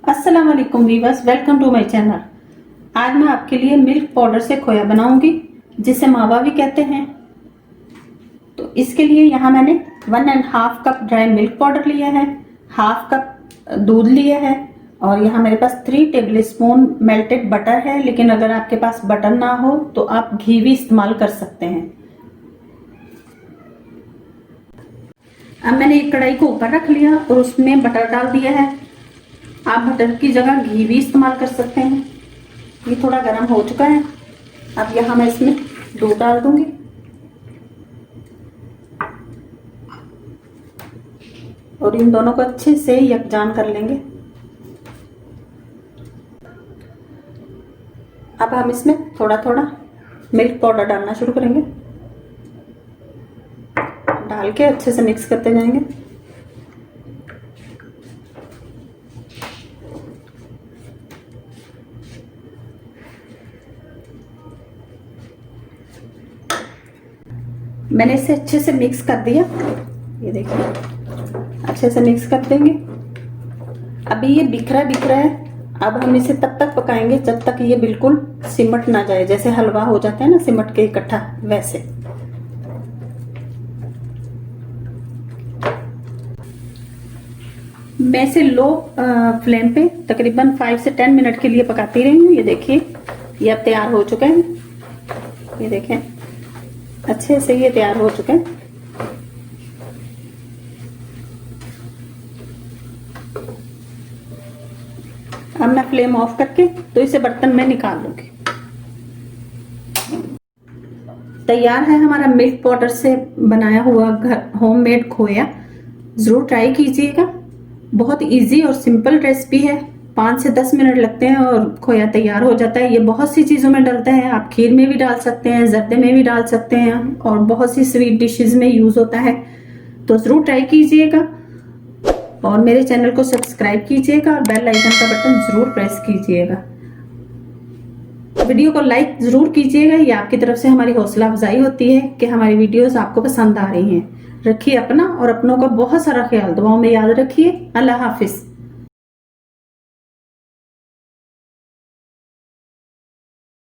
अस्सलाम वालेकुम viewers, welcome to my channel. आज मैं आपके लिए मिल्क पाउडर से खोया बनाऊंगी, जिसे मावा भी कहते हैं। तो इसके लिए यहाँ मैंने 1.5 कप ड्राई मिल्क पाउडर लिया है, हाफ कप दूध लिया है और यहाँ मेरे पास 3 टेबल स्पून मेल्टेड बटर है। लेकिन अगर आपके पास बटर ना हो तो आप घी भी इस्तेमाल कर सकते हैं। अब मैंने एक कढ़ाई को ऊपर रख लिया और उसमें बटर डाल दिया है। आप बटर की जगह घी भी इस्तेमाल कर सकते हैं। ये थोड़ा गर्म हो चुका है। अब यहाँ मैं इसमें दूध डाल दूंगी और इन दोनों को अच्छे से यकजान कर लेंगे। अब हम इसमें थोड़ा थोड़ा मिल्क पाउडर डालना शुरू करेंगे। डाल के अच्छे से मिक्स करते जाएंगे। मैंने इसे अच्छे से मिक्स कर दिया। ये देखिए, अच्छे से मिक्स कर देंगे। अभी ये बिखरा बिखरा है। अब हम इसे तब तक पकाएंगे जब तक ये बिल्कुल सिमट ना जाए। जैसे हलवा हो जाता है ना सिमट के इकट्ठा, वैसे। मैं इसे लो फ्लेम पे तकरीबन 5 से 10 मिनट के लिए पकाती रही हूँ। ये देखिए, ये अब तैयार हो चुका है। ये देखें, अच्छे से ये तैयार हो चुके हैं। अब मैं फ्लेम ऑफ करके तो इसे बर्तन में निकाल लूंगी। तैयार है हमारा मिल्क पाउडर से बनाया हुआ घर होममेड खोया। जरूर ट्राई कीजिएगा। बहुत इजी और सिंपल रेसिपी है। 5 से 10 मिनट लगते हैं और खोया तैयार हो जाता है। ये बहुत सी चीज़ों में डलता है। आप खीर में भी डाल सकते हैं, जर्दे में भी डाल सकते हैं और बहुत सी स्वीट डिशेस में यूज़ होता है। तो ज़रूर ट्राई कीजिएगा और मेरे चैनल को सब्सक्राइब कीजिएगा और बेल आइकन का बटन ज़रूर प्रेस कीजिएगा। वीडियो को लाइक ज़रूर कीजिएगा। ये आपकी तरफ से हमारी हौसला अफजाई होती है कि हमारी वीडियोस आपको पसंद आ रही हैं। रखिए अपना और अपनों का बहुत सारा ख्याल। दुआओं में याद रखिए। अल्लाह हाफिज़।